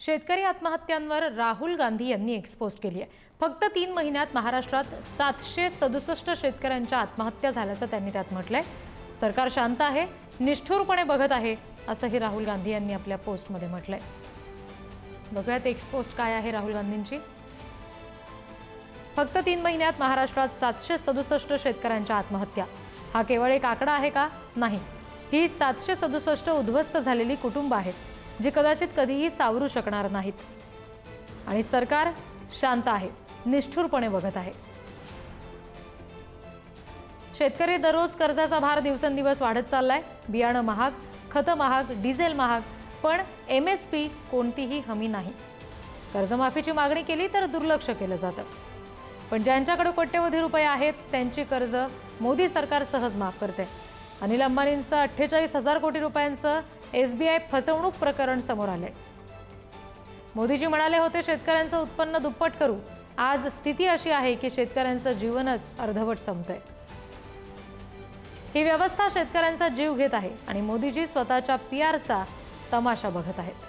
शेतकरी आत्महत्यांवर राहुल गांधी यांनी एक्सपोस्ट केली आहे। फक्त 3 महिन्यात महाराष्ट्रात 767 शेतकऱ्यांच्या आत्महत्या झाल्याचं त्यांनी त्यात म्हटलंय। सरकार शांत आहे, निष्ठुरपणे बघत आहे, असंही राहुल गांधी यांनी आपल्या पोस्टमध्ये म्हटलंय। बघूयात एक्सपोस्ट काय आहे राहुल गांधींची। फक्त 3 महिन्यात महाराष्ट्रात 767 शेतकऱ्यांच्या आत्महत्या। हा केवळ एक आकडा आहे का? नाही, ही 767 उद्ध्वस्त झालेली कुटुंब आहेत, जी कदाचित कधीही सावरू शकणार नाहीत। आणि सरकार शांत आहे, निष्ठुरपणे बघत आहे। शेतकरी दररोज कर्जाचा भार दिवसेंदिवस वाढत चाललाय। बियाणं महाग, खतं महाग, डिझेल महाग, पण MSP कोणतीही हमी नाही। कर्जमाफीची मागणी केली तर दुर्लक्ष केलं जातं, पण ज्यांच्याकडे कोट्यवधी रुपये आहेत त्यांची कर्ज मोदी सरकार सहज माफ करते। अनिल अंबानींचं 48,000 कोटी रुपयांचं SBI फसवणूक प्रकरण समोर आले। मोदीजी म्हणाले होते शेतकऱ्यांचं उत्पन्न दुप्पट करू। आज स्थिती अशी आहे की शेतकऱ्यांचं जीवनच अर्धवट संपतंय। ही व्यवस्था शेतकऱ्यांचा जीव घेत आहे आणि मोदीजी स्वतःच्या PRचा तमाशा बघत आहेत।